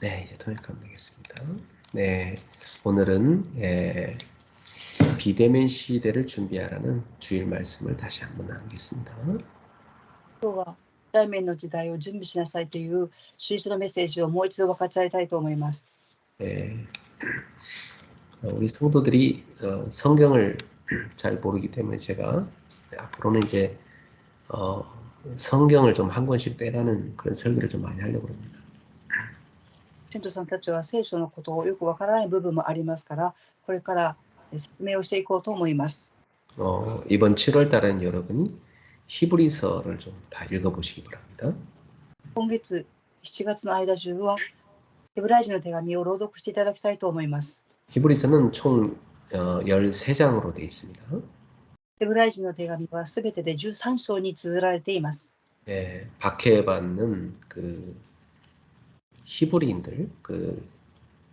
네, 이제 통역하면 되겠습니다. 네, 오늘은 비대면 시대를 준비하라는 주일 말씀을 다시 한번 나누겠습니다. 今日は対面の時代を準備しなさいという主イスのメッセージをもう一度分かち合いたいと思います。 네, 우리 성도들이 성경을 잘 모르기 때문에 제가 앞으로는 이제 성경을 좀 한 권씩 떼가는 그런 설교를 좀 많이 하려고 합니다. 信徒さんたちは聖書のことをよくわからない部分もありますから、これから説明をしていこうと思います。 이번 7월 달은 여러분이 히브리서를 좀 다 읽어보시기 바랍니다. 今月7月の間中はヘブライ人の手紙を朗読していただきたいと思います。 히브리서는 총 13장으로 되어 있습니다. ヘブライ人の手紙はすべてで13章に綴られています。 예, 박해받는 그 히브리인들, 그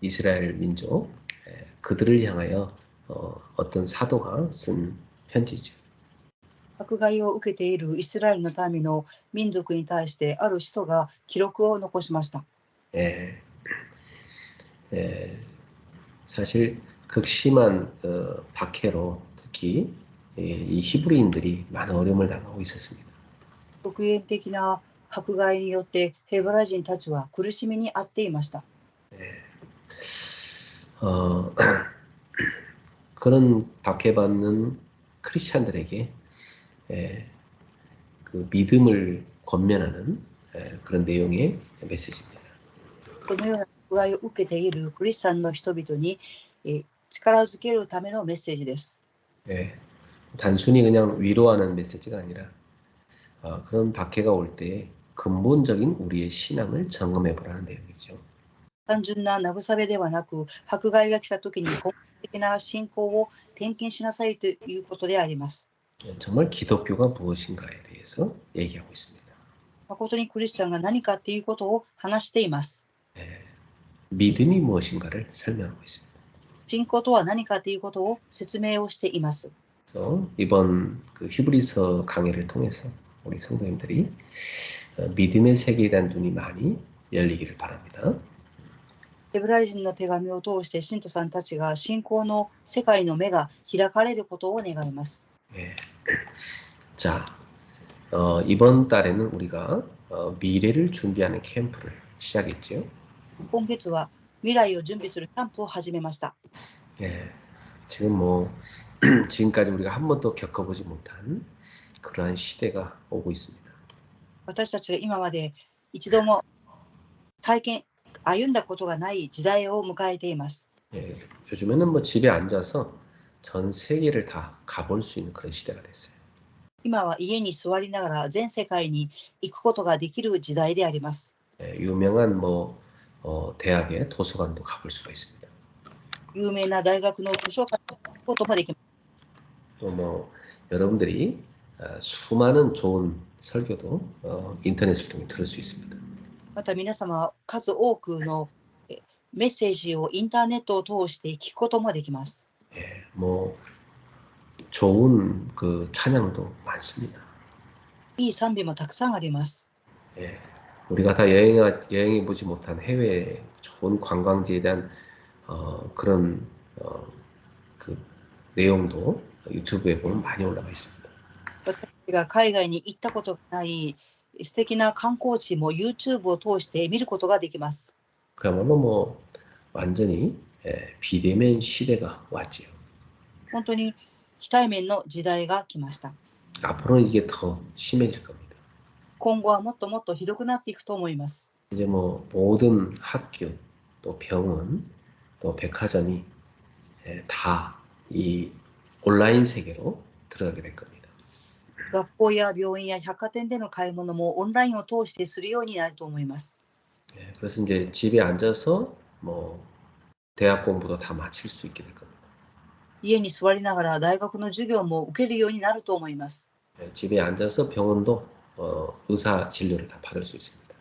이스라엘 민족, 그들을 향하여 어떤 사도가 쓴 편지죠. 迫害を受けているイスラエルの民の民族に対してある使徒が記録を残しました。 예, 사실 극심한 박해로 특히 이 히브리인들이 많은 어려움을 당하고 있었습니다. 極限的な迫害によってヘブライ人たちは苦しみに遭っていました。 그런 박해받는 크리스찬들에게 그 믿음을 권면하는 그런 내용의 메시지입니다. このような迫害を受けているクリスチャンの人々に力づけるためのメッセージです。 단순히 그냥 위로하는 메시지가 아니라 그런 박해가 올 때 근본적인 우리의 신앙을 점검해 보라는 내용이죠. 単純な慰めではなく、迫害が来た時に根本的な信仰を点検しなさいということであります。 정말 기독교가 무엇인가에 대해서 얘기하고 있습니다. 誠にクリスチャンが何かっていうことを話しています。 믿음이 무엇인가를 설명하고 있습니다. 信仰とは何かっていうことを説明をしています。 그래서 이번 그 히브리서 강의를 통해서 우리 성도님들이 믿음의 세계에 대한 눈이 많이 열리기를 바랍니다. ヘブライ人の手紙を通して信徒さんたちが信仰の世界の目が開かれることを願います。 자, 이번 달에는 우리가 미래를 준비하는 캠프를 시작했죠. 今月は未来を準備するキャンプを始めました。 지금 뭐 지금까지 우리가 한 번도 겪어보지 못한 그러한 시대가 오고 있습니다. 私たちが今まで一度も歩んだことがない時代を迎えています。 요즘에는 뭐 집에 앉아서 전 세계를 다 가볼 수 있는 그런 시대가 됐어요. 今は家に座りながら全世界に行くことができる時代であります。 유명한 뭐 대학의 도서관도 가볼 수가 있습니다. 有名な大学の図書館に行くこともできます。 또 뭐 여러분들이 수많은 좋은 설교도 인터넷을 통해 들을 수 있습니다. また皆様は数多くのメッセージをインターネットを通して聞くこともできます。 뭐 좋은 그 찬양도 많습니다. いい賛美もたくさんあります。 우리가 다 여행해 보지 못한 해외 좋은 관광지에 대한 그런 그 내용도 유튜브에 보면 많이 올라가 있습니다. 私たちが海外に行ったことがない素敵な観光地も YouTube を通して見ることができます。 그야말로 뭐 완전히 비대면 시대가 왔지요. 本当に非対面の時代が来ました。 앞으로는 이게 더 심해질 겁니다. 今後はもっともっとひどくなっていくと思います。 이제 뭐 모든 학교, 또 병원, 또 백화점이 다 이 온라인 세계로 들어가게 될 겁니다. 学校や病院や百貨店での買い物もオンラインを通してするようになると思います。 그래서 이제 집에 앉아서 뭐 대학 공부도 다 마칠 수 있게 될 겁니다. 家に座りながら大学の授業も受けるようになると思います。 집에 앉아서 병원도 의사 진료를 다 받을 수 있습니다.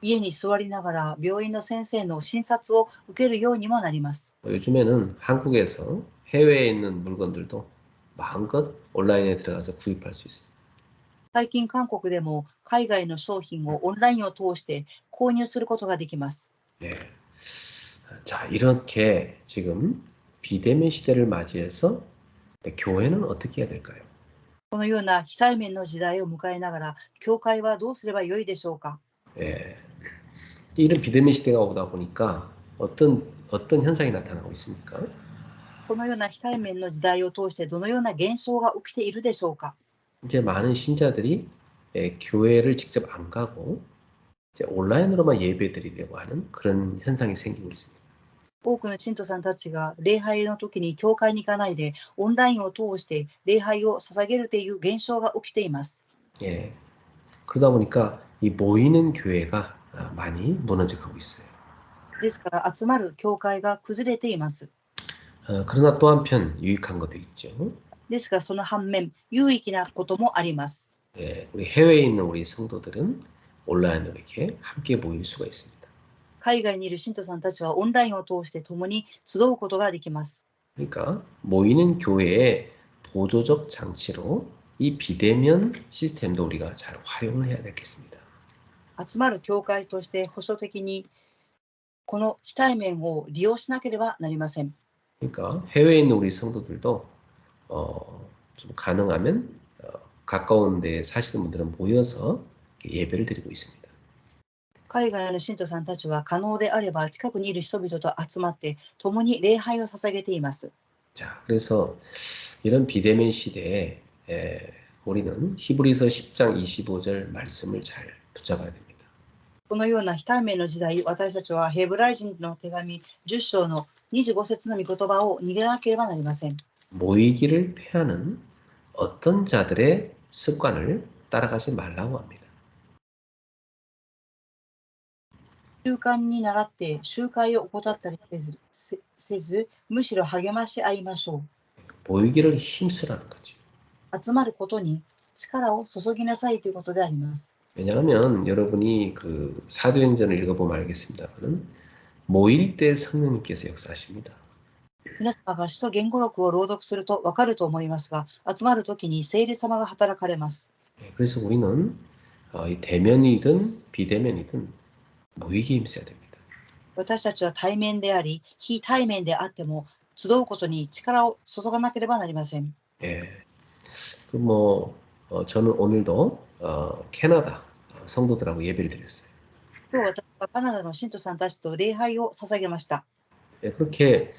家に座りながら病院の先生の診察を受けるようにもなります。 요즘에는 한국에서 해외에 있는 물건들도 마음껏 온라인에 들어가서 구입할 수 있습니다. 最近韓国でも海外の商品をオンラインを通して購入することができます。 자, 이렇게 지금 비대면 시대를 맞이해서 교회는 어떻게 해야 될까요? このような非対面の時代を迎えながら、教会はどうすればよいでしょうか。 예, 이런 비대면 시대가 오다 보니까 어떤 현상이 나타나고 있습니까? このような非対面の時代を通してどのような現象が起きているでしょうか。 이제 많은 신자들이 교회를 직접 안 가고 이제 온라인으로만 예배드리려고 하는 그런 현상이 생기고 있습니다. 多くの信徒さんたちが礼拝の時に教会に行かないでオンラインを通して礼拝を捧げるという現象が起きています。 예, 그러다 보니까 이 모이는 교회가 많이 무너져 가고 있어요. ですから集まる教会が崩れています。 그러나 또 한편 유익한 것도 있죠. ですがその反面有益なこともあります。 예, 우리 해외에 있는 우리 성도들은 온라인으로 이렇게 함께 모일 수가 있습니다. 海外にいる信徒さんたちはオンラインを通して共に集うことができます。 그러니까 모이는 교회의 보조적 장치로 이 비대면 시스템도 우리가 잘 활용을 해야 되겠습니다. 集まる教会として保守的にこの非対面を利用しなければなりません。 그러니까 해외에 있는 우리 성도들도 좀 가능하면 가까운 데 사시는 분들은 모여서 예배를 드리고 있습니다. 海外の信徒さんたちは可能であれば近くにいる人々と集まって共に礼拝を捧げています。 자, 그래서 이런 비대면 시대에 우리는 히브리서 10장 25절 말씀을 잘 붙잡아야 됩니다. このような非対面の時代、私たちはヘブライ人の手紙10章の25節の御言葉を逃げなければなりません。 모이기를 패하는 어떤 자들의 습관을 따라가지 말라고 합니다. 習慣に倣って集会を怠ったりせず、むしろ励まし合いましょ 모이기를 힘쓰라는 거죠. う。集まることに力を注ぎなさいということであります。 왜냐하면 여러분이 그 사도행전을 읽어보면 알겠습니다만 모일 때 성령님께서 역사하십니다. 皆様が使徒言語録を朗読するとわかると思いますが、集まるときに聖霊様が働かれます。 그래서 우리는 이 대면이든 비대면이든 모이기 힘써야 됩니다. 私たちは対面であり、非対面であっても集うことに力を注がなければなりません。 예. 저는 오늘도 캐나다 성도들하고 예배를 드렸어요. 今日私はカナダの信徒さんたちと礼拝を捧げました。 그렇게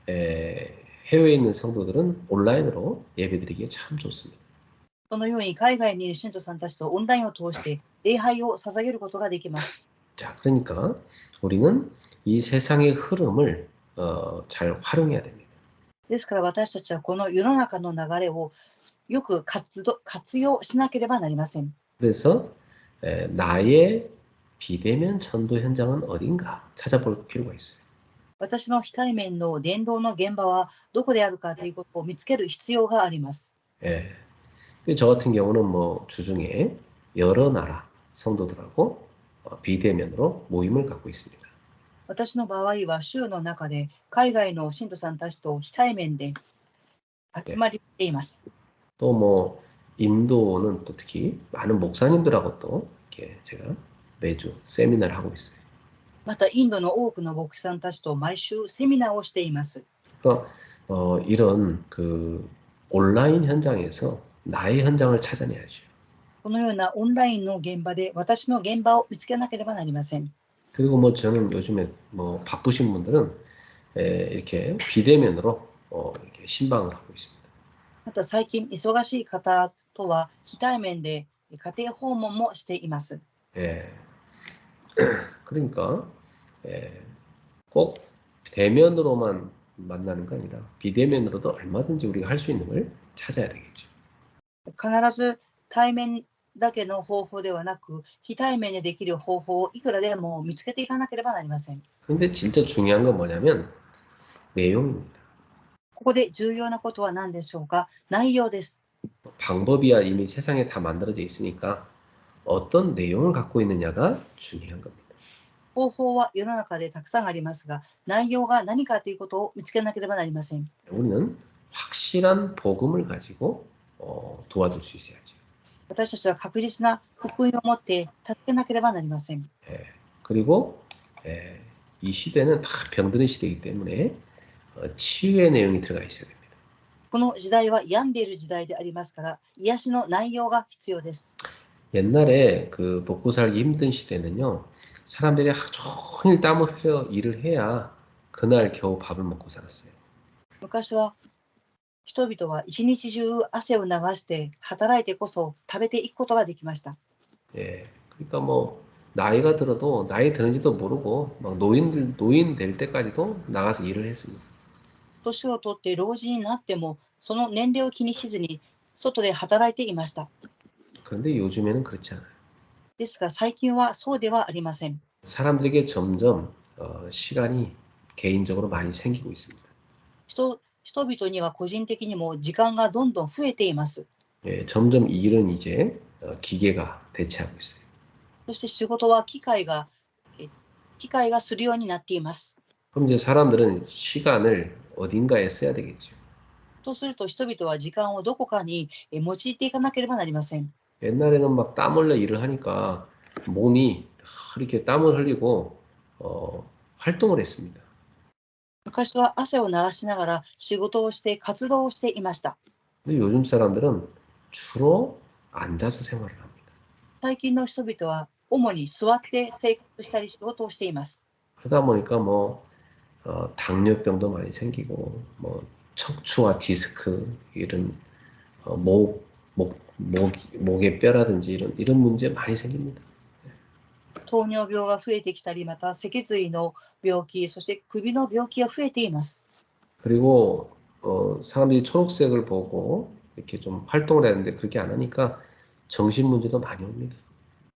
해외에 있는 성도들은 온라인으로 예배드리기에 참 좋습니다. そのように海外にいる信徒さんたちとオンラインを通して礼拝を捧げることができます。 자, 그러니까 우리는 이 세상의 흐름을 잘 활용해야 됩니다. ですから私たちはこの世の中の流れをよく活用しなければなりません。 그래서 나의 비대면 전도 현장은 어딘가 찾아볼 필요가 있어요. 私の非対面の伝道の現場はどこであるかということを見つける必要があります。 예. 저 같은 경우는 뭐 주중에 여러 나라 성도들하고 비대면으로 모임을 갖고 있습니다. 私の場合は週の中で海外の信徒さんたちと非対面で集まりています。 또 뭐 인도는 또 특히 많은 목사님들하고 또 이렇게 제가 매주 세미나를 하고 있어요. またインドの多くの牧師さんたちと毎週セミナーをしています。 그러니까 이런 그 온라인 현장에서 나의 현장을 찾아내야죠. このようなオンラインの現場で私の現場を見つけなければなりません。 그리고 뭐 저는 요즘에 뭐 바쁘신 분들은 이렇게 비대면으로 이렇게 신방을 하고 있습니다. また最近忙しい方とは非対面で家庭訪問もしています。 예. 그러니까 꼭 대면으로만 만나는 거 아니라 비대면으로도 얼마든지 우리가 할 수 있는 걸 찾아야 되겠죠. 必ず対面だけの方法ではなく、非対面でできる方法をいくらでも見つけていかなければなりません。 근데 진짜 중요한 건 뭐냐면 내용입니다. ここで重要なことは何でしょうか。内容です。 방법이야 이미 세상에 다 만들어져 있으니까 어떤 내용을 갖고 있느냐가 중요한 겁니다. 方法は世の中でたくさんありますが、内容が何かということを見つけなければなりません。 우리는 확실한 복음을 가지고 도와줄 수 있어야죠. 私たちは確実な福音を持って助けなければなりません。 그리고 이 시대는 다 병드는 시대이기 때문에 치유의 내용이 들어가 있어야 됩니다. この時代は病んでいる時代でありますから、癒しの内容が必要です。 옛날에 그 먹고 살기 힘든 시대는요, 사람들이 하루 종일 땀을 흘려 일을 해야 그날 겨우 밥을 먹고 살았어요. 昔は人々は一日中汗を流して働いてこそ食べていくことができました。 예, 그러니까 뭐 나이가 들어도 나이 드는지도 모르고 막 노인 될 때까지도 나가서 일을 했습니다. 年を取って老人になっても、その年齢を気にしずに外で働いていました。 그런데 요즘에는 그렇지 않아요. ですが最近はそうではありません。 사람들에게 점점 시간이 개인적으로 많이 생기고 있습니다. 人々には個人的にも時間がどんどん増えています。 예, 점점 일은 이제 기계가 대체하고 있어요. そして仕事は機械がするようになっています。 그럼 이제 사람들은 시간을 어딘가에 써야 되겠죠. そうすると人々は時間をどこかに用いていかなければなりません。 옛날에는 막 땀 흘려 일을 하니까 몸이 이렇게 땀을 흘리고 활동을 했습니다. 昔は汗を流しながら仕事をして活動をしていました。 근데 요즘 사람들은 주로 앉아서 생활을 합니다. 最近の人々は主に座って生活したり仕事をしています。 그러다 보니까 뭐 당뇨병도 많이 생기고 뭐 척추와 디스크 이런 목의 뼈라든지 이런 문제 많이 생깁니다. 糖尿病が増えてきたり、また脊髄の病気、そして首の病気が増えています。 그리고 사람들이 초록색을 보고 이렇게 좀 활동을 해야 되는데 그렇게 안 하니까 정신 문제도 많이 옵니다.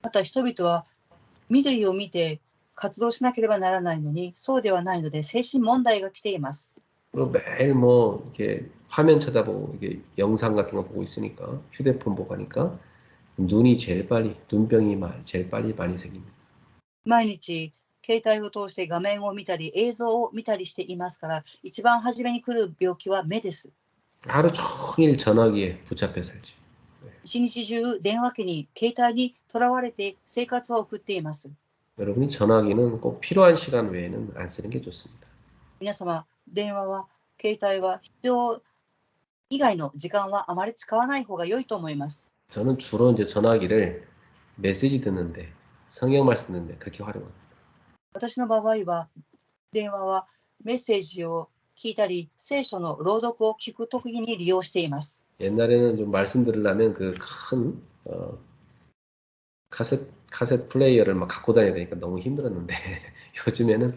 また人々は緑を見て活動しなければならないのに、そうではないので精神問題が来ています。 그리고 매일 뭐 이렇게 화면 쳐다보고 이게 영상 같은 거 보고 있으니까 휴대폰 보고 하니까 눈병이 제일 빨리 많이 생깁니다. 毎日携帯を通して画面を見たり映像を見たりしていますから、一番初めに来る病気は目です。 하루 종일 전화기에 붙잡혀 살지. 一日中電話機に携帯にとらわれて生活を送っています。 여러분이 전화기는 꼭 필요한 시간 외에는 안 쓰는 게 좋습니다. 皆様、電話は携帯は必要以外の時間はあまり使わない方が良いと思います。 저는 주로 이제 전화기를 메시지 듣는데 성경 말씀 듣는데 그렇게 활용합니다. 私の場合は電話はメッセージを聞いたり聖書の朗読を聞くときに利用しています。 옛날에는 좀 말씀 들으려면 그 큰 카세트 플레이어를 막 갖고 다녀야 되니까 너무 힘들었는데 요즘에는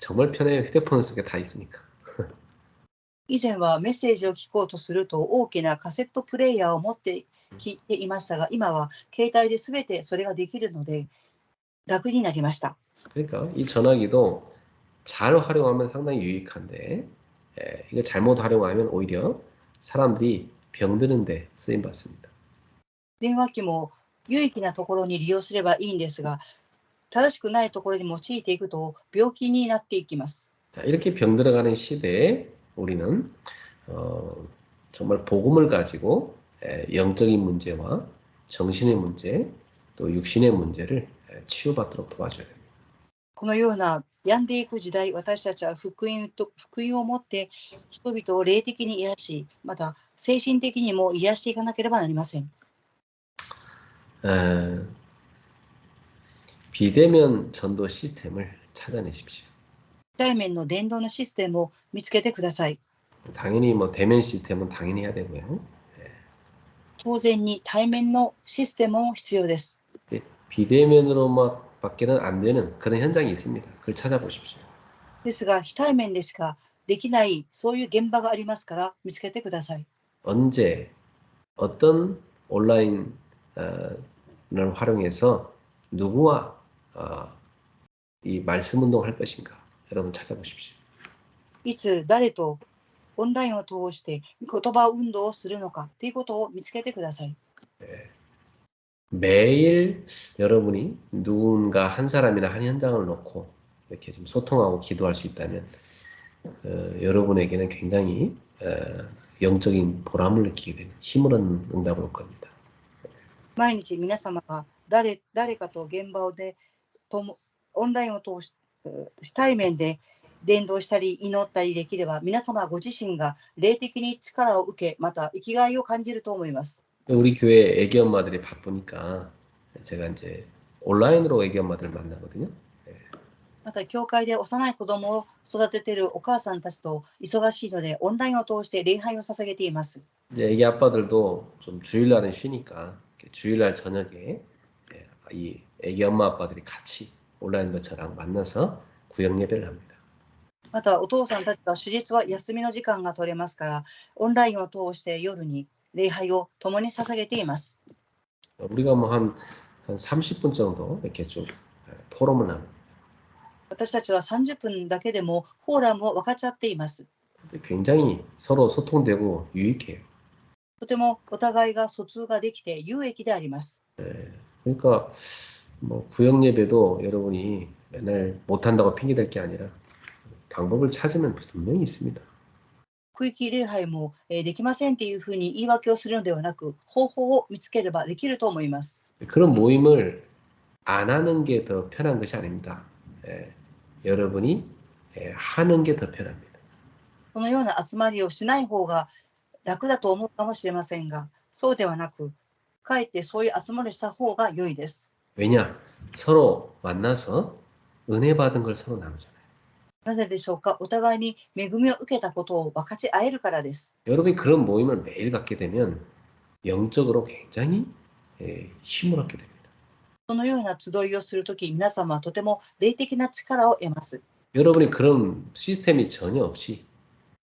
정말 편해요. 휴대폰 속에 다 있으니까. 以前はメッセージを聞こうとすると大きなカセットプレイヤーを持って聞いていましたが、今は携帯で全てそれができるので楽になりました。 그러니까 이 전화기도 잘 활용하면 상당히 유익한데 이거 잘못 활용하면 오히려 사람들이 병드는데 쓰임 받습니다. 電話機も有益なところに利用すればいいんですが、正しくないところに用いていくと病気になっていきます。 자, 이렇게 병들어가는 시대에 우리는 정말 복음을 가지고 영적인 문제와 정신의 문제 또 육신의 문제를 치유받도록 도와줘야 됩니다. このような病んでいく時代、私たちは福音を持って人々を霊的に癒し、また精神的にも癒していかなければなりません。 비대면 전도 시스템을 찾아내십시오. 対面の伝道のシステムを見つけてください。 당연히 뭐 대면 시스템은 당연히 해야 되고요. 当然に対面のシステムも必要です。 비대면으로밖에는 안 되는 그런 현장이 있습니다. 그걸 찾아보십시오. ですが、非対面でしかできない、そういう現場がありますから見つけてください。 언제 어떤 온라인을 활용해서 누구와 이 말씀 운동을 할 것인가 여러분 찾아보십시오. いつ誰とオンラインを通して言葉運動をするのかということを見つけてください。 매일 여러분이 누군가 한 사람이나 한 현장을 놓고 이렇게 좀 소통하고 기도할 수 있다면 여러분에게는 굉장히 영적인 보람을 느끼게 되는 힘을 얻는 응답을 올 겁니다. 毎日皆様が誰かと現場でオンラインを通し非対面で伝道したり祈ったりできれば、皆様ご自身が霊的に力を受け、また生きがいを感じると思います。 우리 교회 애기 엄마들이 바쁘니까 제가 이제 온라인으로 애기 엄마들을 만나거든요. また、教会で幼い子供を育てているお母さんたちと忙しいので、オンラインを通して礼拝を捧げています。 이제 애기 아빠들도 좀 주일날은 쉬니까 주일날 저녁에 이 애기 엄마 아빠들이 같이 온라인으로 저랑 만나서 구역 예배를 합니다. また、お父さんたちは手術は休みの時間が取れますから、オンラインを通して夜に礼拝を共に捧げています。 우리가 뭐 한 30분 정도 이렇게 좀 포럼을 합니다. 私たちは30分だけでもフォーラムを分かち合っています。 굉장히 서로 소통되고 유익해요. とてもお互いが疎通ができて有益であります。 그러니까 뭐 구역 예배도 여러분이 맨날 못한다고 핑계댈 게 아니라 방법을 찾으면 분명히 있습니다. 区域礼拝もできませんっていうふうに言い訳をするのではなく、方法を見つければできると思います。 그런 모임을 안 하는 게 더 편한 것이 아닙니다. 여러분이 하는 게 더 편합니다. このような集まりをしない方が楽だと思うかもしれませんが、そうではなく、かえってそういう集まりした方が良いです。 왜냐? 서로 만나서 은혜 받은 걸 서로 나누잖아요. なぜでしょうか。お互いに恵みを受けたことを分かち合えるからです。 여러분이 그런 모임을 매일 갖게 되면 영적으로 굉장히 힘을 얻게 됩니다. そのような集いをするとき、皆様はとても霊的な力を得ます。 여러분이 그런 시스템이 전혀 없이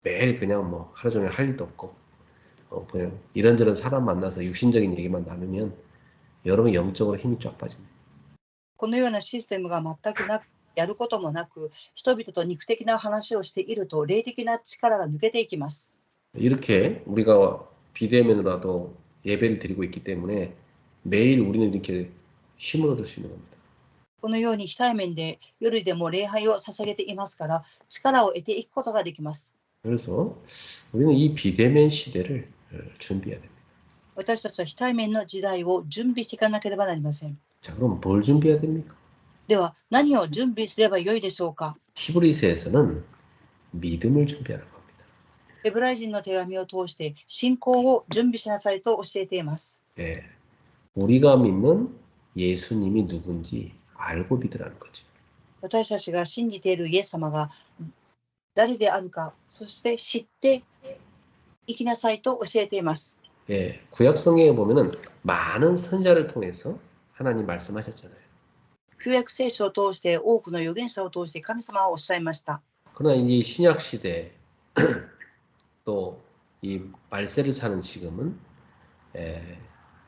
매일 그냥 뭐 하루 종일 할 일도 없고 그냥 이런저런 사람 만나서 육신적인 얘기만 나누면 여러분 영적으로 힘이 쫙 빠집니다. このようなシステムが全くなく、やることもなく、人々と肉的な話をしていると、霊的な力が抜けていきます。 이렇게 우리가 비대면으로라도 예배를 드리고 있기 때문에 매일 우리는 이렇게 힘을 얻을 수 있는 겁니다. このように非対面で夜でも礼拝を捧げていますから、力を得ていくことができます。 그래서 우리는 이 비대면 시대를 준비해야 됩니다. 私たちは非対面の時代を準備していかなければなりません。 자, 그럼 뭘 준비해야 됩니까? では、何を準備すればよいでしょうか。 히브리서에서는 믿음을 준비하라고 합니다. ヘブライ人の手紙を通して信仰を準備しなさいと教えています。 네, 우리가 믿는 예수님이 누군지 알고 믿으라는 거죠. 私たちが信じているイエス様が誰であるか、そして知っていきなさいと教えています。 예, 구약 성경에 보면은 많은 선자를 통해서 하나님 말씀하셨잖아요. 旧約聖書を通して多くの預言者を通して神様はおっしゃいました。 그러나 이 신약 시대 또 이 말세를 사는 지금은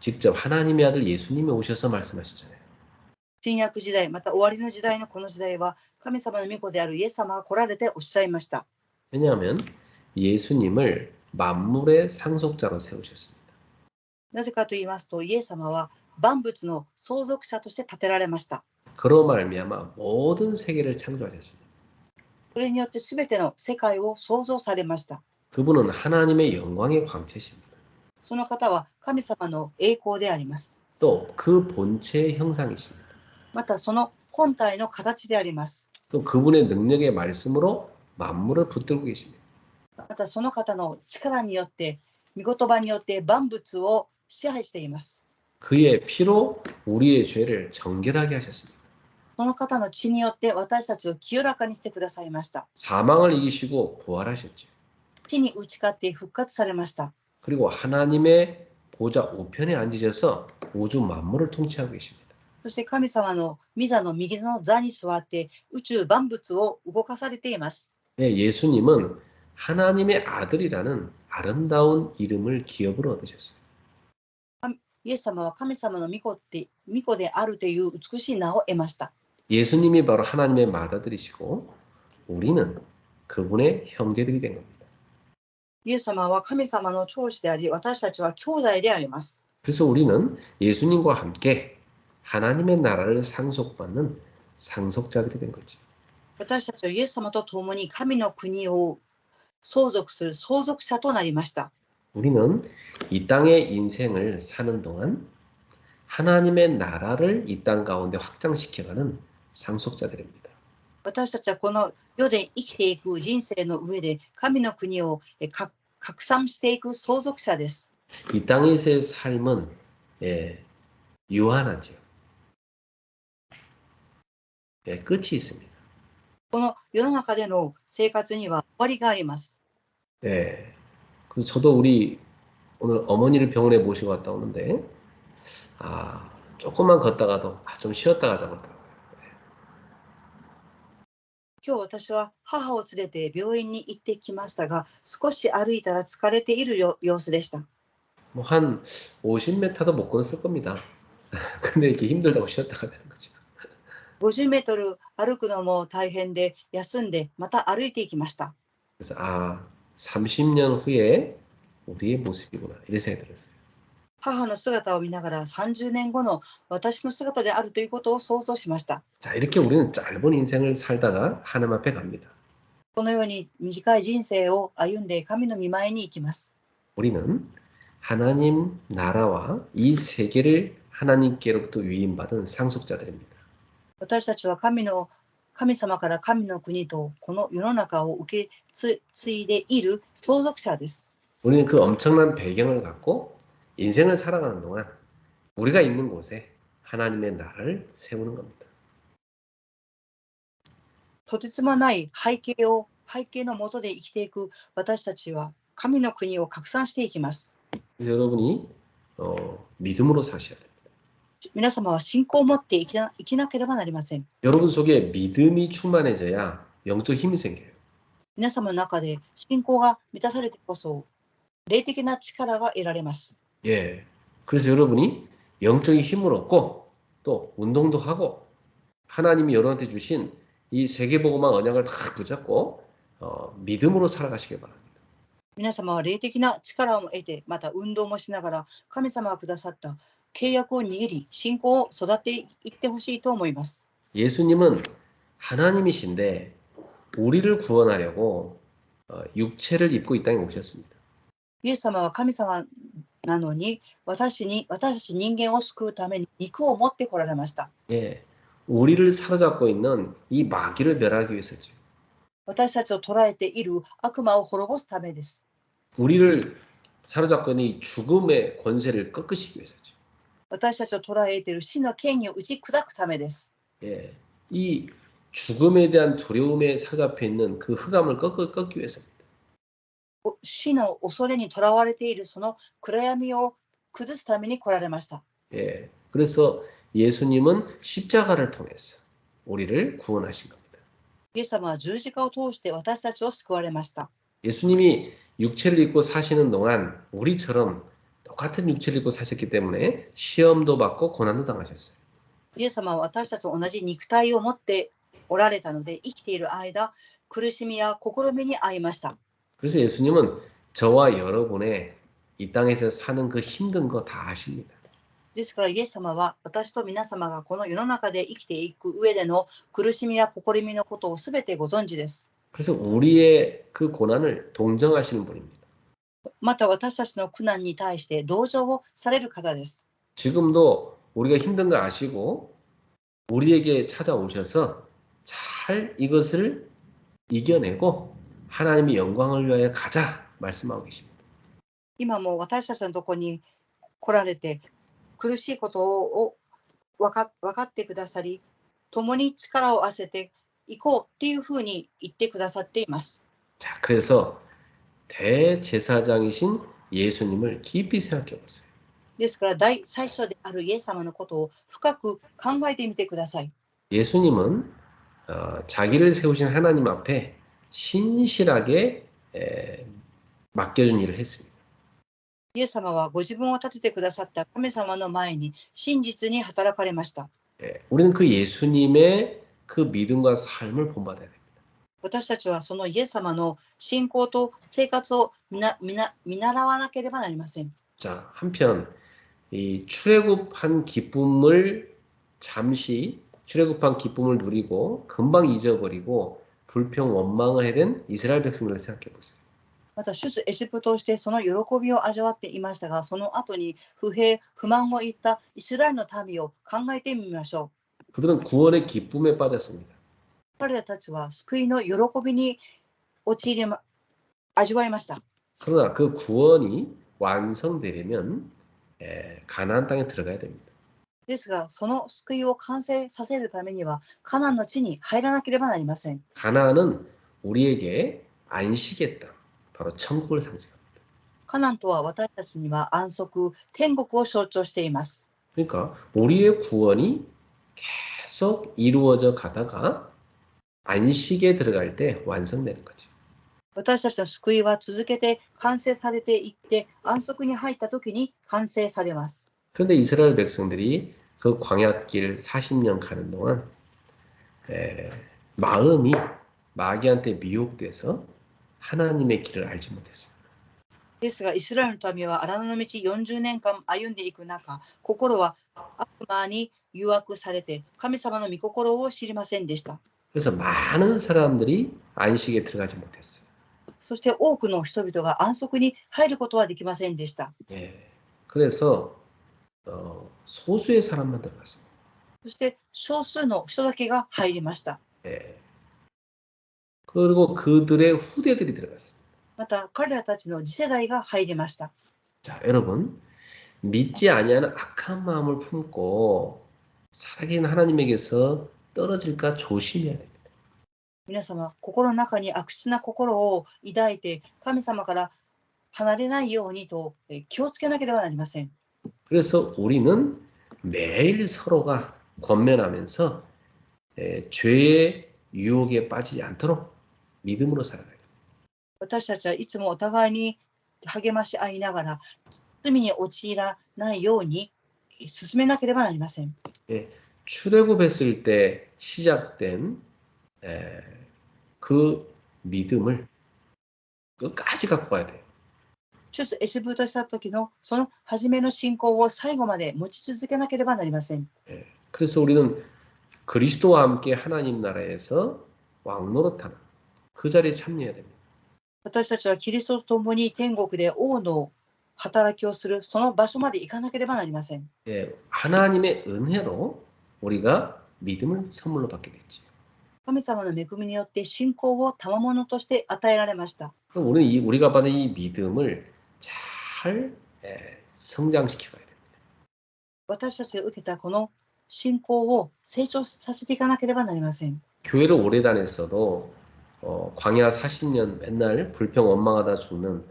직접 하나님의 아들 예수님이 오셔서 말씀하시잖아요. 新約時代、また終わりの時代のこの時代は、神様の御子であるイエス様が来られておっしゃいました。 왜냐하면 예수님을 만물의 상속자로 세우셨습니다. なぜかと言いますと、イエス様は万物の相続者として立てられました。 그로 말미암아 모든 세계를 창조하셨습니다. それによってすべての世界を創造されました。 그분은 하나님의 영광의 광채십니다. その方は神様の栄光であります。 또 그 본체의 형상이십니다. またその本体の形であります。 또 그분의 능력의 말씀으로 만물을 붙들고 계십니다. またその方の力によって、御言葉によって万物を支配しています。 그의 피로 우리의 죄를 정결하게 하셨습니다. その方の血によって私たちを清らかにしてくださいました。 사망을 이기시고 부활하셨죠. 死に打ち勝って復活されました。 그리고 하나님의 보좌 우편에 앉으셔서 우주 만물을 통치하고 계십니다. そして神様の御座の右の座に座って宇宙万物を動かされています。 네, 예수님은 하나님의 아들이라는 아름다운 이름을 기업으로 얻으셨어요. イエス様は神様の御子であるという美しい名を得ました。 예수님이 바로 하나님의 맏아들이시고 우리는 그분의 형제들이 된 겁니다. イエス様は神様の長子であり、私たちは兄弟であります。 그래서 우리는 예수님과 함께 하나님의 나라를 상속받는 상속자들이 된 거죠. 私たちはイエス様と共に神の国を相続する相続者となりました。 우리는 이 땅의 인생을 사는 동안 하나님의 나라를 이 땅 가운데 확장시켜가는 상속자들입니다. 私たちはこの世で生きていく人生の上で神の国を拡散していく相続者です。 이 땅에서의 삶은 예, 유한하죠. 예, 끝이 있습니다. この世の中での生活には終わりがあります。 예. 그래서 저도 우리 오늘 어머니를 병원에 모시고 갔다 오는데 조금만 걷다가도 좀 쉬었다 가자고 그러더라고요. 今日私は母を連れて病院に行ってきましたが、少し歩いたら疲れている様子でした。 뭐 한 50m도 못 걸었을 겁니다. 근데 이렇게 힘들다고 쉬었다가 되는 거죠. 50メートル歩くのも大変で、休んでまた歩いていきました。 그래서 30년 후에 우리의 모습이구나 이런 생각이 들었어요. 母の姿を見ながら30年後の私の姿であるということを想像しました。 자, 이렇게 우리는 짧은 인생을 살다가 하나님 앞에 갑니다. このように短い人生を歩んで神の御前に行きます。 우리는 하나님 나라와 이 세계를 하나님께로부터 위임받은 상속자들입니다. 私たちは神様から神の国とこの世の中を受け継いでいる相続者です。 우리는 그 엄청난 배경을 갖고 인생을 살아가는 동안 우리가 있는 곳에 하나님의 나라를 세우는 겁니다. とてつもない背景のもとで生きていく私たちは神の国を拡散していきます。 그래서 여러분이 믿음으로 사셔야 됩니다. 皆様は信仰を持って生きなければなりません。 여러분 속에 믿음이 충만해져야 영적 힘이 생겨요. 皆様の中で信仰が満たされてこそ霊的な力が得られます。 예. 그래서 여러분이 영적인 힘을 얻고 또 운동도 하고 하나님이 여러분한테 주신 이 세계복음화 언약을 다 붙잡고 믿음으로 살아가시길 바랍니다. 皆様は霊的な力を得て、また運動もしながら神様がくださった契約を握り、信仰を育てていってほしいと思います。 예수님은 하나님이신데 우리를 구원하려고 육체를 입고 이 땅에 오셨습니다. イエス様は神様なのに、私たち人間を救うために肉を持ってこられました。 예, 우리를 사로잡고 있는 이 마귀를 멸하기 위해서죠. 私たちを捉えている悪魔を滅ぼすためです。 우리를 사로잡고 있는 이 죽음의 권세를 꺾으시기 위해서죠. 私たちを捉えている死の権威を打ち砕くためです。 예, 이 죽음에 대한 두려움에 사로잡혀 있는 그 흑암을 꺾기 위해서입니다. 死の恐れにとらわれているその暗闇を崩すために来られました。 예, 그래서 예수님은 십자가를 통해서 우리를 구원하신 겁니다. イエス様は十字架を通して私たちを救われました。 예수님이 육체를 입고 사시는 동안 우리처럼 똑같은 육체를 입고 사셨기 때문에 시험도 받고 고난도 당하셨어요. イエス様は私たちと同じ肉体を持っておられたので、生きている間、苦しみや試みに遭いました。 그래서 예수님은 저와 여러분의 이 땅에서 사는 그 힘든 거 다 아십니다. ですからイエス様は私と皆様がこの世の中で生きていく上での苦しみや試みのことをすべてご存知です。 그래서 우리의 그 고난을 동정하시는 분입니다. また私たちの苦難に対して同情をされる方です。 지금도 우리가 힘든 거 아시고 우리에게 찾아오셔서 잘 이것을 이겨내고 하나님의 영광을 위하여 가자 말씀하고 계십니다. 今も私たちのところに来られて、苦しいことを分かってくださり、共に力を合わせていこうっていうふうに言ってくださっています。 자, 그래서 대제사장이신 예수님을 깊이 생각해 보세요. ですから最初であるイエス様のことを深く考えてみてください。 예수님은 자기를 세우신 하나님 앞에 신실하게 맡겨준 일을 했습니다. イエス様はご自分を立ててくださった神様の前に真実に働かれました。 우리는 그 예수님의 그 믿음과 삶을 본받아야 됩니다. 私たちはそのイエス様の信仰と生活を見習わなければなりません。 자, 한편 이 출애굽한 기쁨을 잠시 출애굽한 기쁨을 누리고 금방 잊어버리고 불평 원망을 해댄 이스라엘 백성들을 생각해 보세요. また出エジプトをしてその喜びを味わっていましたが、その後に不平不満を言ったイスラエルの民を考えてみましょう。 그들은 구원의 기쁨에 빠졌습니다. 彼らたちは救いの喜びに味わいました。 그러나 그 구원이 완성되려면 가나안 땅에 들어가야 됩니다. ですが、その救いを完成させるためには、カナンの地に入らなければなりません。 가나안은 우리에게 안식의 땅, 바로 천국을 상징합니다. カナンとは私たちには安息、天国を象徴しています。 그러니까 우리의 구원이 계속 이루어져 가다가 안식에 들어갈 때 완성되는 거죠. 私たちの救いは続けて完成されていって、安息に入った時に完成されます。 그런데 이스라엘 백성들이 그 광야길 40년 가는 동안 마음이 마귀한테 미혹돼서 하나님의 길을 알지 못했어요. ですが、イスラエルの民は荒野の道40年間歩んでいく中、心は悪魔に誘惑されて、神様の御心を知りませんでした。 그래서 많은 사람들이 안식에 들어가지 못했어요. そして多くの人々が安息に入ることはできませんでした。 그래서 소수의 사람만 들어갔습니다. そして少数の人だけが入りました。 그리고 그들의 후대들이 들어갔습니다. また彼らたちの次世代が入りました。 자, 여러분 믿지 아니하는 악한 마음을 품고 살아계신 하나님에게서 떨어질까 조심해야 됩니다. 皆様、心の中に悪質な心を抱いて神様から離れないようにと気をつけなければなりません。 그래서 우리는 매일 서로가 권면하면서 죄의 유혹에 빠지지 않도록 믿음으로 살아가야 됩니다. 私たちはいつもお互いに励まし合いながら罪に陥らないように進めなければなりません。 출애굽했을 때 시작된 그 믿음을 끝까지 갖고 가야 돼요. 出エジプトした時のその初めの信仰を最後まで持ち続けなければなりません。 그래서 우리는 그리스도와 함께 하나님 나라에서 왕노릇하는 그 자리에 참여해야 됩니다. 私たちはキリストと共に天国で王の働きをするその場所まで行かなければなりません。 하나님의 은혜로 우리가 믿음을 선물로 받게 됐지. 神様の恵みによって信仰を賜物として与えられました。 그럼 우리가 받은 이 믿음을 잘 성장시켜 가야 됩니다. 私たちが受けたこの信仰を成長させていかなければなりません。 교회를 오래 다녔어도 광야 40년 맨날 불평 원망하다 죽는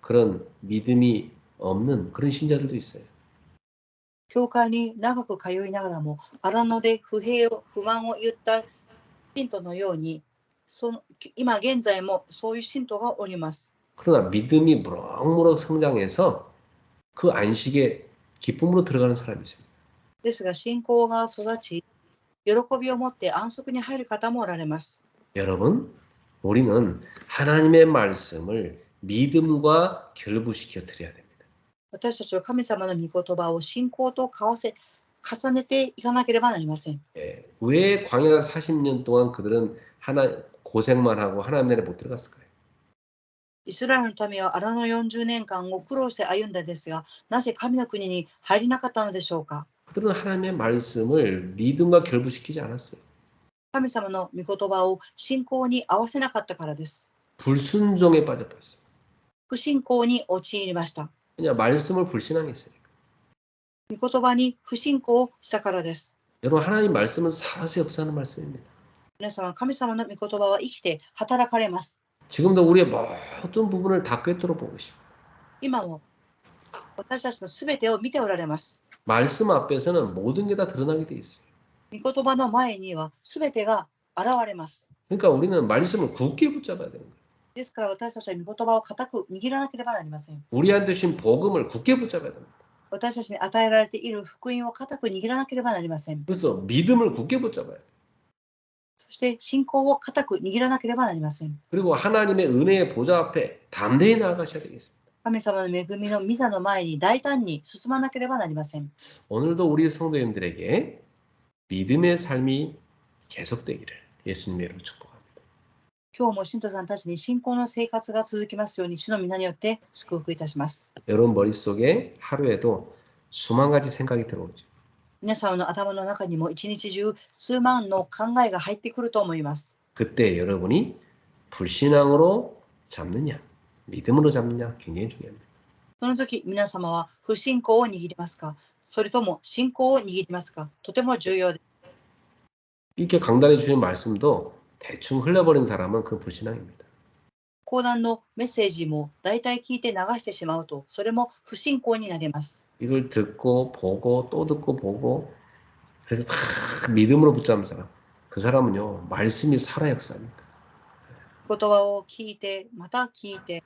그런 믿음이 없는 그런 신자들도 있어요. 教会に長く通いながらも荒野で不満を言った信徒のように今現在もそういう信徒がおります。 그러나 믿음이 무럭무럭 성장해서 그 안식에 기쁨으로 들어가는 사람이 있습니다. ですが信仰が育ち喜びを持って安息に入る方もおられます。 여러분, 우리는 하나님의 말씀을 믿음과 결부시켜 드려야 됩니다. 私たちは神様の御言葉を信仰と重ねていかなければなりません。 왜 광야 40년 동안 그들은 고생만 하고 하나님 나라에 못 들어갔을까요? イスラエルの民は荒野40年間を苦労して歩んだですが、なぜ神の国に入りなかったのでしょうか。 그들은 하나님의 말씀을 믿음과 결부시키지 않았어요. 神様の御言葉を信仰に合わせなかったからです。 불순종에 빠져버렸어요. 不信仰に陥りました。 그냥 말씀을 불신앙했으니까. 御言葉に不信仰したからです。 여러분, 하나님 말씀은 살아서 역사하는 말씀입니다. 皆様、神様の御言葉は生きて働かれます。 지금도 우리의 모든 부분을 다 꿰뚫어 보고 계십니다. 今も私たちのすべてを見ておられます。 말씀 앞에서는 모든 게 다 드러나게 돼 있어요. 御言葉の前にはすべてが現れます。 그러니까 우리는 말씀을 굳게 붙잡아야 되는 거예요. ですから私たちは御言葉を固く握らなければなりません。 우리한테 주신 복음을 굳게 붙잡아야 됩니다. 私たちに与えられている福音を固く握らなければなりません。 그래서 믿음을 굳게 붙잡아야 돼요. そして信仰を固く握らなければなりません。 그리고 하나님의 은혜의 보좌 앞에 담대히 나아가셔야 되겠습니다. 神様の恵みの御座の前に大胆に進まなければなりません。 오늘도 우리 성도님들에게 믿음의 삶이 계속되기를 예수님의 이름으로 축복합니다. 今日も信徒さんたちに信仰の生活が続きますように主の皆によって祝福いたします。 여러분 머릿속에 하루에도 수만 가지 생각이 들어오죠. 皆様の頭の中にも一日中数万の考えが入ってくると思います。 그때 여러분이 불신앙으로 잡느냐, 믿음으로 잡느냐 굉장히 중요합니다. その時皆様は不信仰を握りますか、それとも信仰を握りますか。とても重要です。 이렇게 강단해 주시는 말씀도 대충 흘려버린 사람은 그 불신앙입니다. 講談のメッセージも大体聞いて流してしまうと、それも不信仰になります。 이걸 듣고 보고 또 듣고 보고 그래서 다 믿음으로 붙잡는 사람, 그 사람은요 말씀이 살아 역사합니다. 言葉を聞いてまた聞いて、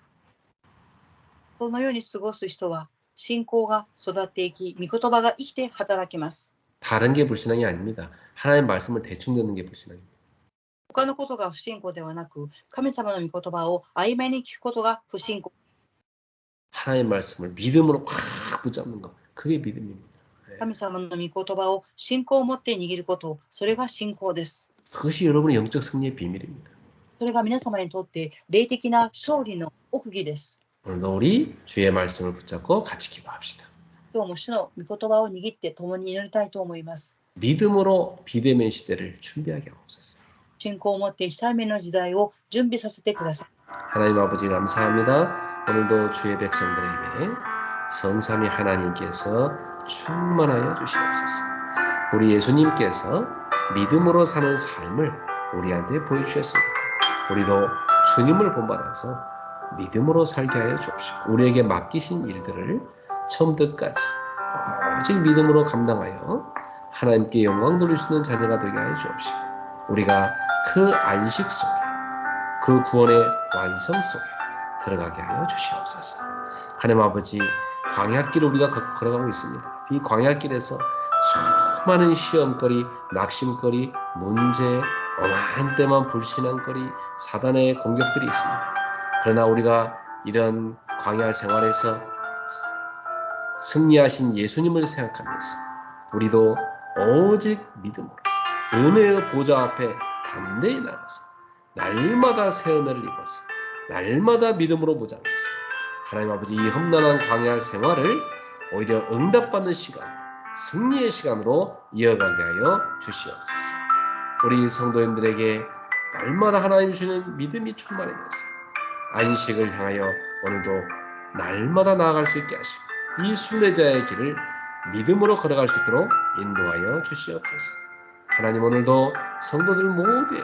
そのように過ごす人は信仰が育っていき、御言葉が生きて働きます。 다른 게 불신앙이 아닙니다. 하나님 말씀을 대충 듣는 게 불신앙입니다. 他のことが不信仰ではなく、神様の御言葉を曖昧に聞くことが不信仰。 하나님 말씀을 믿음으로 꽉 붙잡는 것, 그게 믿음입니다. 神様の御言葉を信仰を持って握ること、それが信仰です。 그것이 여러분의 영적 승리의 비밀입니다. それが皆様にとって霊的な勝利の奥義です。 오늘도 우리 주의 말씀을 붙잡고 같이 기도합시다. 今日も主の御言葉を握って共に祈りたいと思います。 믿음으로 비대면 시대를 준비하게 하옵소서. 信仰を持って非対面の時代を準備させてください。 하나님 아버지 감사합니다. 오늘도 주의 백성들에게 성삼위 하나님께서 충만하여 주시옵소서. 우리 예수님께서 믿음으로 사는 삶을 우리한테 보여주셨습니다. 우리도 주님을 본받아서 믿음으로 살게 하여 주옵시고 우리에게 맡기신 일들을 처음부터 끝까지 오직 믿음으로 감당하여 하나님께 영광 돌릴 수 있는 자녀가 되게 하여 주옵시고 우리가 그 안식 속에 그 구원의 완성 속에 들어가게 하여 주시옵소서. 하나님 아버지 광야길을 우리가 걸어가고 있습니다. 이 광야길에서 수많은 시험거리, 낙심거리, 문제, 오만 때만 불신앙거리, 사단의 공격들이 있습니다. 그러나 우리가 이런 광야 생활에서 승리하신 예수님을 생각하면서 우리도 오직 믿음으로 은혜의 보좌 앞에 담대히 나가서 날마다 새 은혜를 입어서 날마다 믿음으로 보장해서 하나님 아버지 이 험난한 광야 생활을 오히려 응답받는 시간, 승리의 시간으로 이어가게 하여 주시옵소서. 우리 성도님들에게 날마다 하나님 주시는 믿음이 충만해져서 안식을 향하여 오늘도 날마다 나아갈 수 있게 하시고 이 순례자의 길을 믿음으로 걸어갈 수 있도록 인도하여 주시옵소서. 하나님 오늘도 성도들 모두에게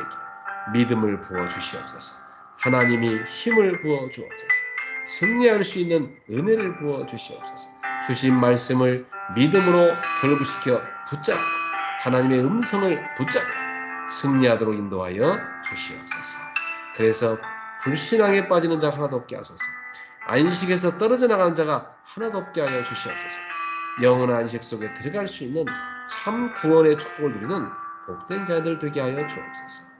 믿음을 부어 주시옵소서. 하나님이 힘을 부어 주옵소서. 승리할 수 있는 은혜를 부어 주시옵소서. 주신 말씀을 믿음으로 결부시켜 붙잡고 하나님의 음성을 붙잡고 승리하도록 인도하여 주시옵소서. 그래서 불신앙에 빠지는 자 하나도 없게 하소서. 안식에서 떨어져 나가는 자가 하나도 없게 하여 주시옵소서. 영원한 안식 속에 들어갈 수 있는 참 구원의 축복을 누리는 복된 자들 되게 하여 주옵소서.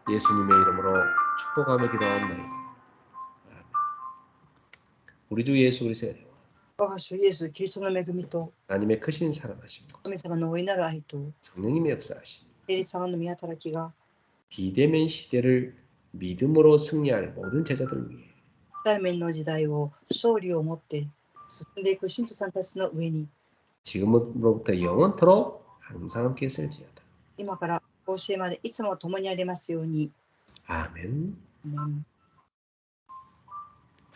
예수님의 이름으로 축복하며 기도하옵나이다. 아멘. 우리 주 예수 그리스도의 은혜와 我が主イエス・キリストの恵みと 하나님의 크신 사랑하심과 神様の大いなる愛と 성령님의 역사하심聖霊様の御働きが 비대면 시대를 믿음으로 승리할 모든 제자들을 위해 対面の時代を勝利を持って進んでいく信徒さんたちの上に 지금으로부터 영원토록 항상 함께 있을지어다. 今から甲子園までいつも共にありますように。 아멘. 아멘.